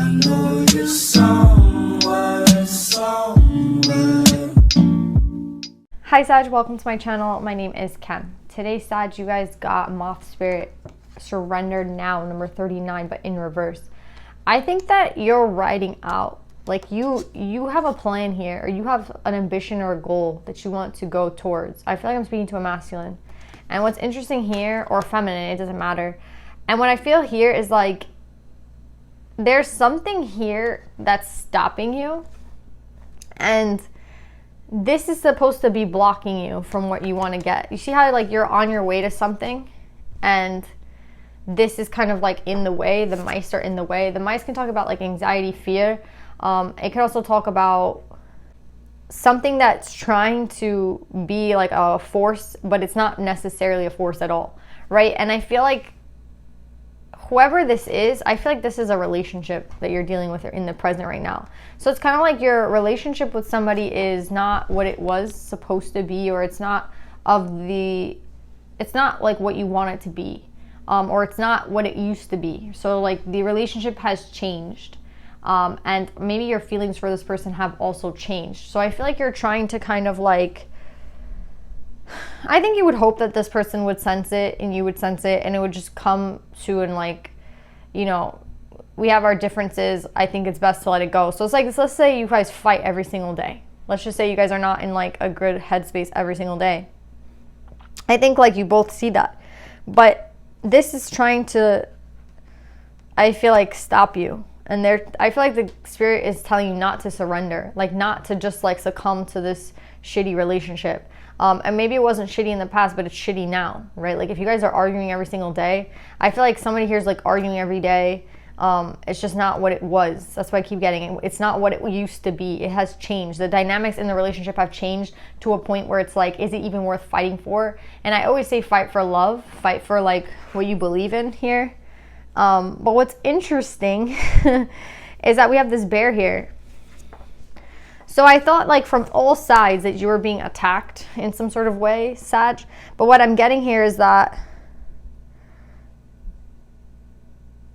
know you're somewhere, somewhere. Hi Sag, welcome to my channel. My name is Kem. Today Sag, you guys got Moth Spirit Surrender Now, number 39, but in reverse. I think that you're writing out, like you have a plan here, or you have an ambition or a goal that you want to go towards. I feel like I'm speaking to a masculine. And what's interesting here, or feminine, it doesn't matter. And what I feel here is like, there's something here that's stopping you. And this is supposed to be blocking you from what you want to get. You see how like you're on your way to something, and this is kind of like in the way. The mice are in the way. The mice can talk about like anxiety, fear. It can also talk about something that's trying to be like a force, but it's not necessarily a force at all, right? And I feel like whoever this is, I feel like this is a relationship that you're dealing with in the present right now. So it's kind of like your relationship with somebody is not what it was supposed to be, or it's not like what you want it to be, or it's not what it used to be. So like the relationship has changed. And maybe your feelings for this person have also changed. So I feel like you're trying to kind of like, I think you would hope that this person would sense it and you would sense it, and it would just come to, and like, you know, we have our differences. I think it's best to let it go. So it's like, let's say you guys fight every single day. Let's just say you guys are not in like a good headspace every single day. I think like you both see that, but this is trying to, I feel like, stop you. And I feel like the spirit is telling you not to surrender, like not to just like succumb to this shitty relationship. And maybe it wasn't shitty in the past, but it's shitty now, right? Like if you guys are arguing every single day, I feel like somebody here is like arguing every day. It's just not what it was. That's why I keep getting it. It's not what it used to be. It has changed. The dynamics in the relationship have changed to a point where it's like, is it even worth fighting for? And I always say fight for love, fight for like what you believe in here. But what's interesting is that we have this bear here. So I thought like from all sides that you were being attacked in some sort of way, Sag. But what I'm getting here is that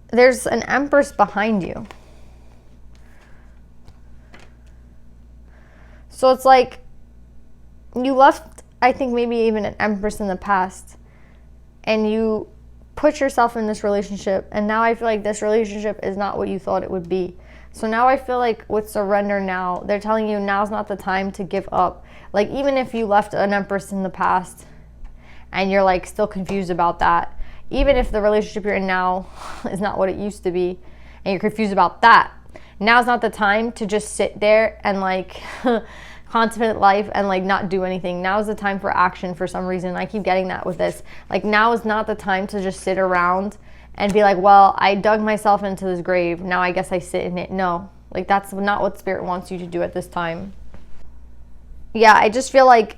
there's an Empress behind you. So it's like you left, I think maybe even an Empress in the past, and you put yourself in this relationship, and now I feel like this relationship is not what you thought it would be. So now I feel like with Surrender Now, they're telling you now's not the time to give up. Like even if you left an Empress in the past and you're like still confused about that, even if the relationship you're in now is not what it used to be and you're confused about that, now's not the time to just sit there and like contemplate life and like not do anything. Now is the time for action for some reason. I keep getting that with this. Like now is not the time to just sit around and be like, well, I dug myself into this grave, now I guess I sit in it. No, like that's not what Spirit wants you to do at this time. Yeah, I just feel like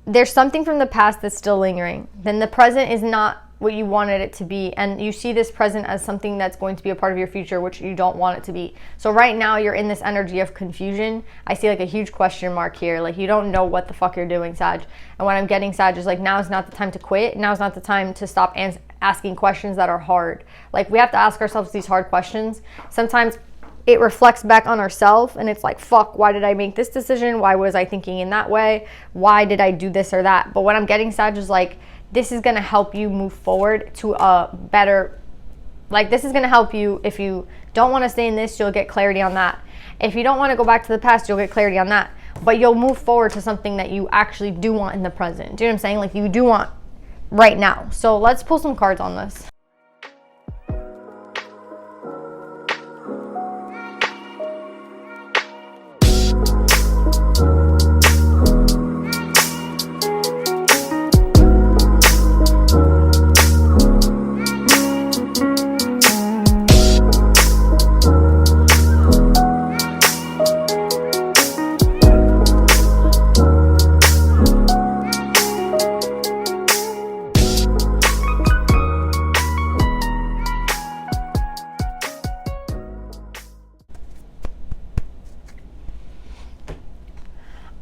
there's something from the past that's still lingering. Then the present is not what you wanted it to be, and you see this present as something that's going to be a part of your future, which you don't want it to be. So right now you're in this energy of confusion. I see like a huge question mark here, like you don't know what the fuck you're doing, Sag. And what I'm getting, Sag, is like now is not the time to quit. Now is not the time to stop asking questions that are hard. Like we have to ask ourselves these hard questions. Sometimes it reflects back on ourselves, and it's like, fuck, why did I make this decision? Why was I thinking in that way? Why did I do this or that? But what I'm getting, Sag, is like, this is going to help you move forward to a better, like this is going to help you. If you don't want to stay in this, you'll get clarity on that. If you don't want to go back to the past, you'll get clarity on that. But you'll move forward to something that you actually do want in the present. Do you know what I'm saying? Like you do want right now. So let's pull some cards on this.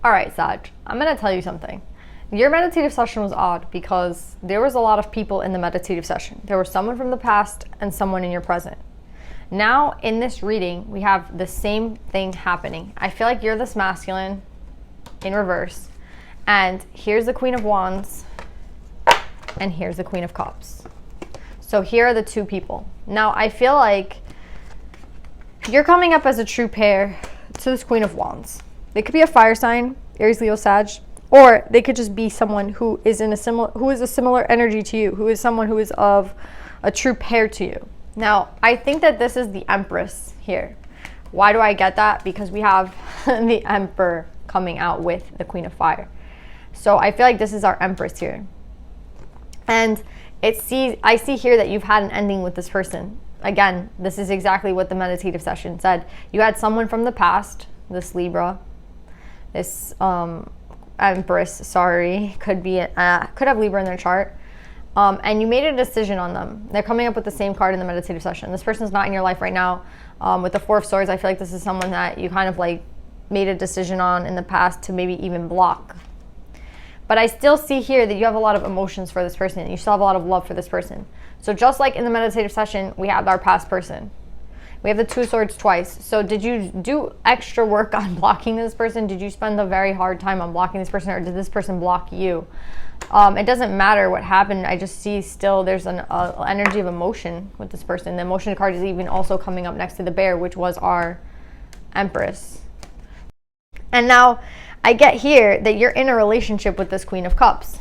All right, Sag, I'm going to tell you something. Your meditative session was odd because there was a lot of people in the meditative session. There was someone from the past and someone in your present. Now in this reading, we have the same thing happening. I feel like you're this masculine in reverse, and here's the Queen of Wands, and here's the Queen of Cups. So here are the two people. Now I feel like you're coming up as a true pair to this Queen of Wands. They could be a fire sign, Aries, Leo, Sag, or they could just be someone who is a similar energy to you, who is someone who is of a true pair to you. Now, I think that this is the Empress here. Why do I get that? Because we have the Emperor coming out with the Queen of Fire. So I feel like this is our Empress here. And I see here that you've had an ending with this person. Again, this is exactly what the meditative session said. You had someone from the past, this Libra, this Empress, could have Libra in their chart. And you made a decision on them. They're coming up with the same card in the meditative session. This person's not in your life right now. With the Four of Swords, I feel like this is someone that you kind of like made a decision on in the past to maybe even block. But I still see here that you have a lot of emotions for this person. You still have a lot of love for this person. So just like in the meditative session, we have our past person. We have the Two of Swords twice. So did you do extra work on blocking this person? Did you spend a very hard time on blocking this person, or did this person block you? It doesn't matter what happened. I just see still there's an energy of emotion with this person. The emotion card is even also coming up next to the Bear, which was our Empress. And now I get here that you're in a relationship with this Queen of Cups.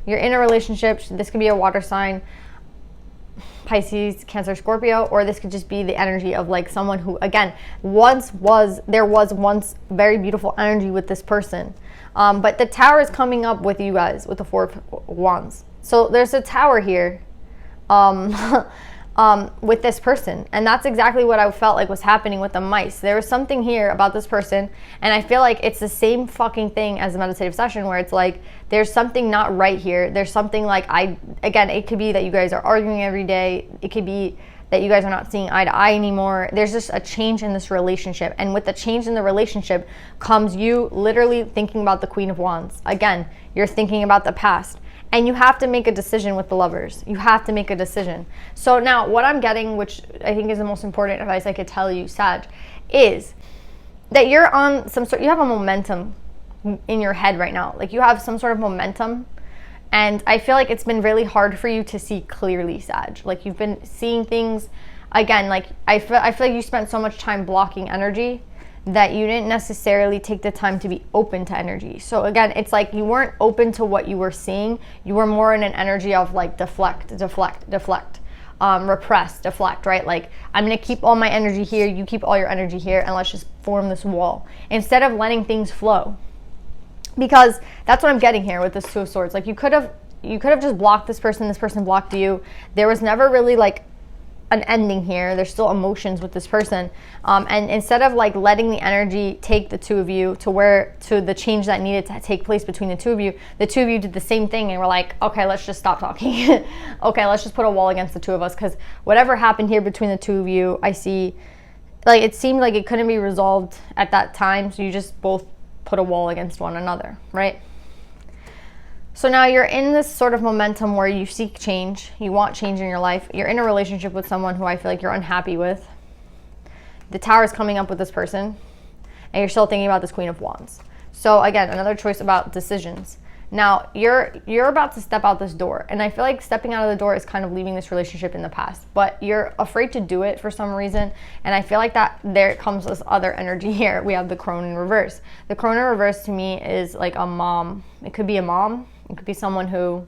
You're in a relationship. This could be a water sign, Pisces, Cancer, Scorpio, or this could just be the energy of like someone who, again, there was once very beautiful energy with this person. But the Tower is coming up with you guys with the Four of Wands. So there's a Tower here with this person. And that's exactly what I felt like was happening with the mice. There was something here about this person. And I feel like it's the same fucking thing as the meditative session, where it's like, there's something not right here. There's something like, again, it could be that you guys are arguing every day. It could be that you guys are not seeing eye to eye anymore. There's just a change in this relationship. And with the change in the relationship comes you literally thinking about the Queen of Wands. Again, you're thinking about the past. And you have to make a decision with the Lovers. You have to make a decision. So now what I'm getting, which I think is the most important advice I could tell you, Sag, is that you're on you have a momentum in your head right now. Like you have some sort of momentum. And I feel like it's been really hard for you to see clearly, Sag. Like you've been seeing things, again, like I feel like you spent so much time blocking energy that you didn't necessarily take the time to be open to energy. So again, it's like you weren't open to what you were seeing. You were more in an energy of like deflect, repress, deflect, right? Like I'm gonna keep all my energy here, you keep all your energy here, and let's just form this wall instead of letting things flow. Because that's what I'm getting here with this Two of Swords. Like you could have just blocked this person blocked you. There was never really like an ending here. There's still emotions with this person. And instead of like letting the energy take the two of you to the change that needed to take place between the two of you did the same thing and were like, okay, let's just stop talking. Okay, let's just put a wall against the two of us, because whatever happened here between the two of you, I see, like it seemed like it couldn't be resolved at that time, so you just both put a wall against one another, right? So now you're in this sort of momentum where you seek change, you want change in your life, you're in a relationship with someone who I feel like you're unhappy with. The Tower is coming up with this person, and you're still thinking about this Queen of Wands. So again, another choice about decisions. Now you're about to step out this door, and I feel like stepping out of the door is kind of leaving this relationship in the past, but you're afraid to do it for some reason. And I feel like that there comes this other energy here. We have the Crone in reverse. The Crone in reverse to me is like a mom. It could be a mom. It could be someone who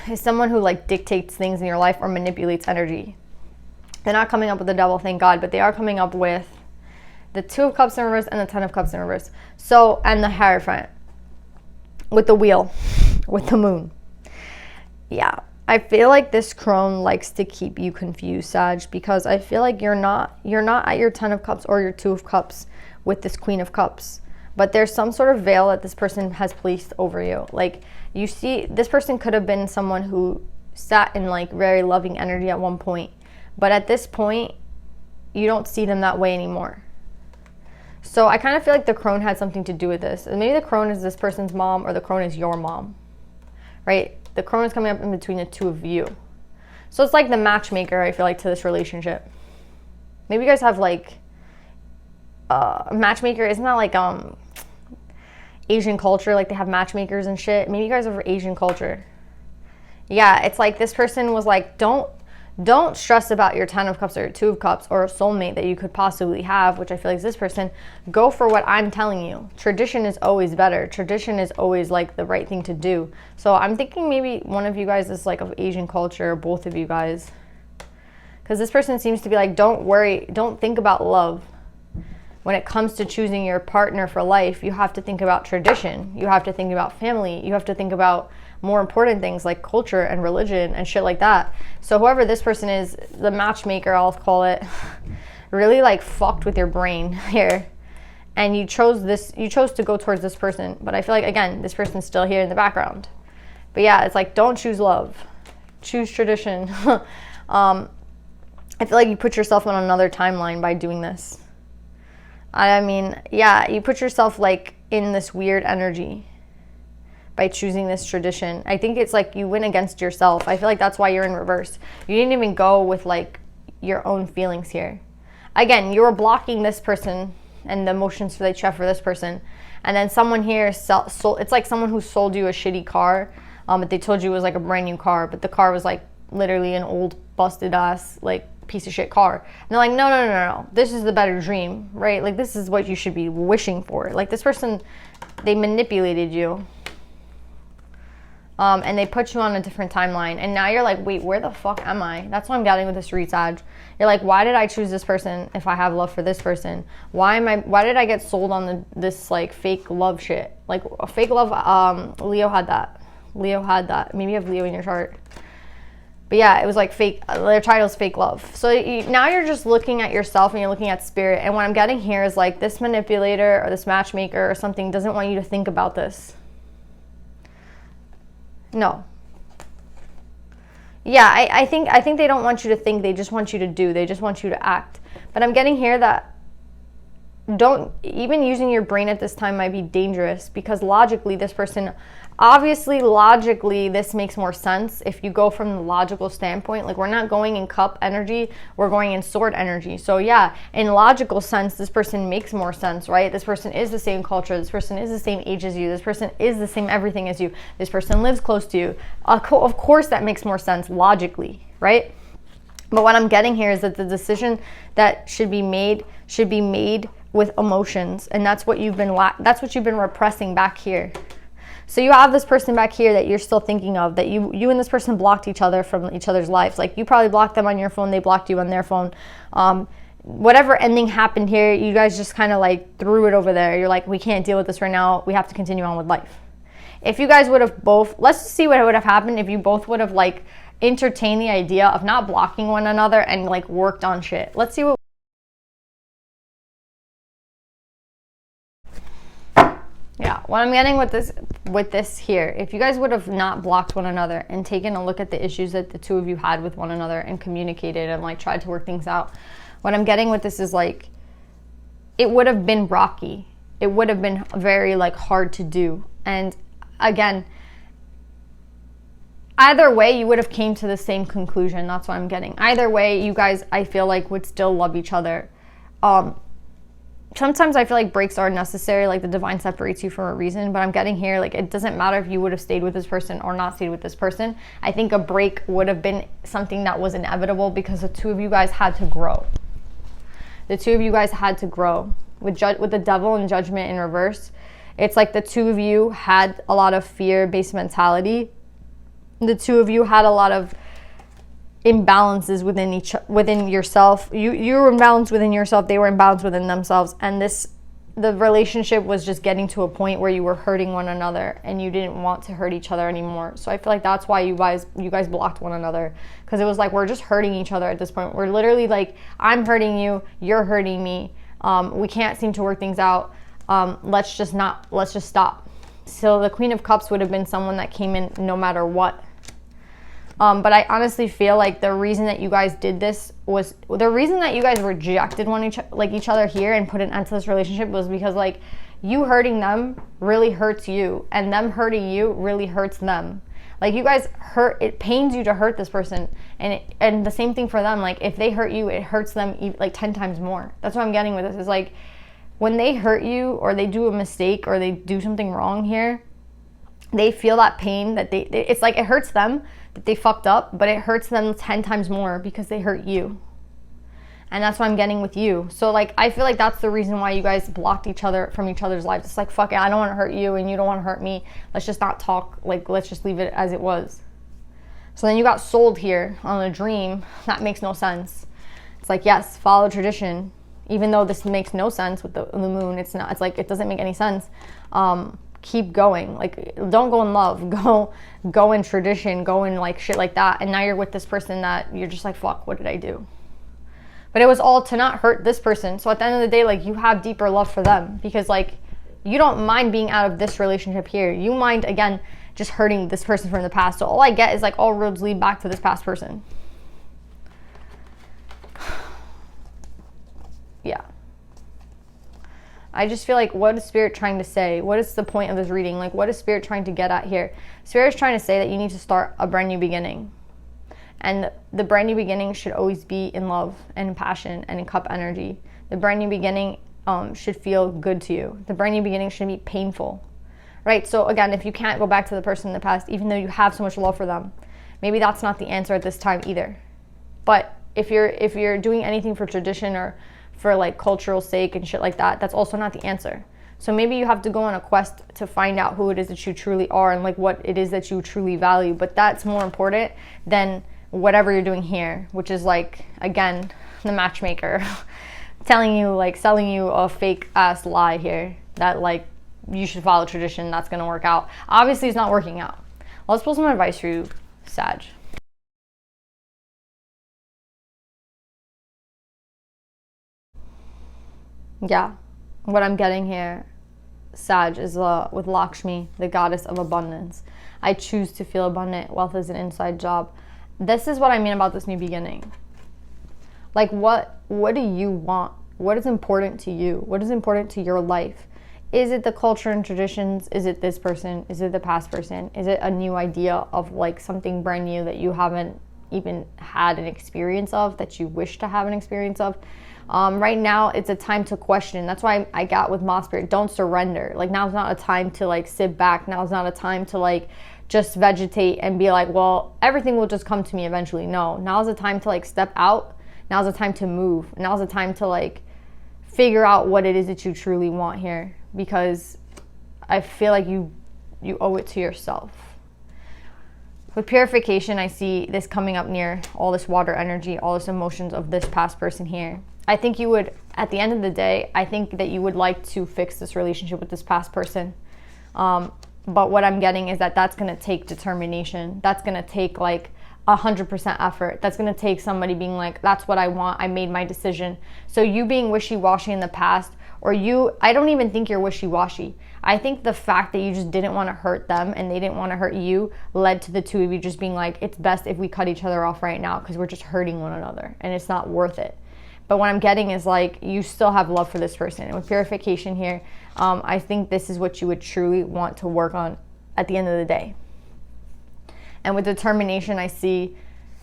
like dictates things in your life or manipulates energy. They're not coming up with the Devil, thank God, but they are coming up with the Two of Cups in reverse and the Ten of Cups in reverse. So, and the Hierophant with the Wheel, with the Moon. Yeah, I feel like this Crone likes to keep you confused, Sag, because I feel like you're not at your Ten of Cups or your Two of Cups with this Queen of Cups. But there's some sort of veil that this person has placed over you. Like you see, this person could have been someone who sat in like very loving energy at one point. But at this point, you don't see them that way anymore. So I kind of feel like the Crone had something to do with this. And maybe the Crone is this person's mom, or the Crone is your mom, right? The Crone is coming up in between the two of you. So it's like the matchmaker, I feel like, to this relationship. Maybe you guys have like matchmaker. Isn't that like Asian culture? Like they have matchmakers and shit. Maybe you guys are Asian culture. Yeah, it's like this person was like, don't stress about your 10 of cups or your 2 of cups or a soulmate that you could possibly have, which I feel like is this person. Go for what I'm telling you. Tradition is always better. Tradition is always like the right thing to do. So I'm thinking maybe one of you guys is like of Asian culture, or both of you guys. Because this person seems to be like, don't worry, don't think about love. When it comes to choosing your partner for life, you have to think about tradition. You have to think about family. You have to think about more important things like culture and religion and shit like that. So whoever this person is, the matchmaker, I'll call it, really like fucked with your brain here. And you chose to go towards this person. But I feel like, again, this person's still here in the background. But yeah, it's like, don't choose love. Choose tradition. I feel like you put yourself on another timeline by doing this. I mean, yeah, you put yourself like in this weird energy by choosing this tradition. I think it's like you went against yourself. I feel like that's why you're in reverse. You didn't even go with like your own feelings here. Again, you were blocking this person and the emotions that you have for this person. And then someone here, it's like someone who sold you a shitty car, but they told you it was like a brand new car, but the car was like literally an old busted ass like piece of shit car. And they're like, no, this is the better dream, right? Like this is what you should be wishing for. Like this person, they manipulated you. And they put you on a different timeline. And now you're like, wait, where the fuck am I? That's what I'm getting with this root Sag. You're like, why did I choose this person if I have love for this person? Why did I get sold on this like fake love shit? Like a fake love, Leo had that. Maybe you have Leo in your chart. But yeah, it was like fake, their title's fake love. So now you're just looking at yourself and you're looking at spirit. And what I'm getting here is like this manipulator or this matchmaker or something doesn't want you to think about this. No. Yeah, I think they don't want you to think. They just want you to do. They just want you to act. But I'm getting here that even using your brain at this time might be dangerous, because logically this person, obviously logically this makes more sense if you go from the logical standpoint. Like we're not going in cup energy, we're going in sword energy. So yeah, in logical sense this person makes more sense, right? This person is the same culture, this person is the same age as you, this person is the same everything as you, this person lives close to you. Of course that makes more sense logically, right? But what I'm getting here is that the decision that should be made with emotions, and that's what you've been repressing back here. So you have this person back here that you're still thinking of, that you and this person blocked each other from each other's lives. Like you probably blocked them on your phone, they blocked you on their phone. Whatever ending happened here, you guys just kind of like threw it over there. You're like, we can't deal with this right now, we have to continue on with life. If you guys would have both, let's just see what would have happened if you both would have like entertained the idea of not blocking one another and like worked on shit. Let's see what. Yeah, what I'm getting with this here, if you guys would have not blocked one another and taken a look at the issues that the two of you had with one another and communicated and like tried to work things out, what I'm getting with this is like, it would have been rocky. It would have been very like hard to do. And again, either way, you would have came to the same conclusion. That's what I'm getting. Either way, you guys, I feel like, would still love each other. Sometimes I feel like breaks are necessary, like the divine separates you for a reason, but I'm getting here, like it doesn't matter if you would have stayed with this person or not stayed with this person. I think a break would have been something that was inevitable because the two of you guys had to grow. The two of you guys had to grow. With the devil and judgment in reverse, it's like the two of you had a lot of fear-based mentality. The two of you had a lot of imbalances within yourself. You were imbalanced within yourself, they were imbalanced within themselves, and the relationship was just getting to a point where you were hurting one another and you didn't want to hurt each other anymore. So I feel like that's why you guys blocked one another, because it was like we're just hurting each other at this point. We're literally like, I'm hurting you, you're hurting me, we can't seem to work things out, let's just stop. So the Queen of Cups would have been someone that came in no matter what. But I honestly feel like the reason that you guys did this was, the reason that you guys rejected each other here and put an end to this relationship was because like you hurting them really hurts you, and them hurting you really hurts them. Like, you guys hurt, it pains you to hurt this person, and the same thing for them. Like, if they hurt you, it hurts them like 10 times more. That's what I'm getting with this, is like, when they hurt you, or they do a mistake, or they do something wrong here, they feel that pain, that it's like, it hurts them that they fucked up, but it hurts them 10 times more because they hurt you. And that's what I'm getting with you. So, like, I feel like that's the reason why you guys blocked each other from each other's lives. It's like, fuck it, I don't want to hurt you, and you don't want to hurt me. Let's just not talk. Like, let's just leave it as it was. So then you got sold here on a dream. That makes no sense. It's like, yes, follow tradition. Even though this makes no sense with the moon, it's not. It's like, it doesn't make any sense. Keep going. Like, don't go in love. Go in tradition. Go in, like, shit like that. And now you're with this person that you're just like, fuck, what did I do? But it was all to not hurt this person. So at the end of the day, like, you have deeper love for them, because, like, you don't mind being out of this relationship here. You mind, again, just hurting this person from the past. So all I get is, like, all roads lead back to this past person. Yeah. I just feel like, what is Spirit trying to say? What is the point of this reading? Like, what is Spirit trying to get at here? Spirit is trying to say that you need to start a brand new beginning. And the brand new beginning should always be in love and in passion and in cup energy. The brand new beginning should feel good to you. The brand new beginning should be painful, right? So again, if you can't go back to the person in the past, even though you have so much love for them, maybe that's not the answer at this time either. But if you're doing anything for tradition or for, like, cultural sake and shit like that, that's also not the answer. So maybe you have to go on a quest to find out who it is that you truly are, and, like, what it is that you truly value. But that's more important than whatever you're doing here, which is, like, again, the matchmaker telling you, like, selling you a fake ass lie here that, like, you should follow tradition, that's gonna work out. Obviously it's not working out. Let's pull some advice for you, Sag. Yeah, what I'm getting here, Sag, is with Lakshmi, the goddess of abundance. I choose to feel abundant. Wealth is an inside job. This is what I mean about this new beginning. Like, what do you want? What is important to you? What is important to your life? Is it the culture and traditions? Is it this person? Is it the past person? Is it a new idea of, like, something brand new that you haven't even had an experience of, that you wish to have an experience of? Right now, it's a time to question. That's why I got with Moth Spirit, don't surrender. Like, now's not a time to, like, sit back. Now's not a time to, like, just vegetate and be like, well, everything will just come to me eventually. No, now's the time to, like, step out. Now's the time to move. Now's the time to, like, figure out what it is that you truly want here, because I feel like you owe it to yourself. With purification, I see this coming up near all this water energy, all this emotions of this past person here. I think you would, at the end of the day, I think that you would like to fix this relationship with this past person. But what I'm getting is that that's going to take determination. That's going to take, like, 100% effort. That's going to take somebody being like, that's what I want. I made my decision. So you being wishy-washy in the past, or I don't even think you're wishy-washy. I think the fact that you just didn't want to hurt them and they didn't want to hurt you led to the two of you just being like, it's best if we cut each other off right now because we're just hurting one another and it's not worth it. But what I'm getting is, like, you still have love for this person. And with purification here, I think this is what you would truly want to work on at the end of the day. And with determination, I see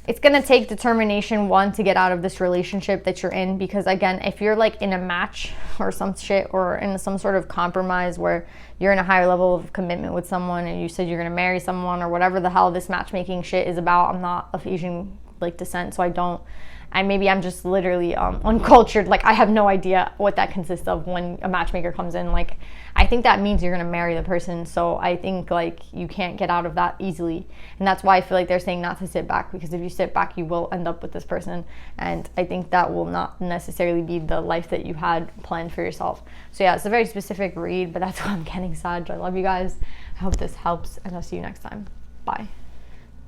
it's going to take determination, one, to get out of this relationship that you're in. Because, again, if you're, like, in a match or some shit, or in some sort of compromise where you're in a higher level of commitment with someone and you said you're going to marry someone or whatever the hell this matchmaking shit is about. I'm not of Asian, like, descent, so maybe I'm just literally uncultured. Like, I have no idea what that consists of when a matchmaker comes in. Like, I think that means you're going to marry the person. So I think, like, you can't get out of that easily. And that's why I feel like they're saying not to sit back, because if you sit back, you will end up with this person. And I think that will not necessarily be the life that you had planned for yourself. So yeah, it's a very specific read, but that's what I'm getting, Sag. I love you guys. I hope this helps, and I'll see you next time. Bye.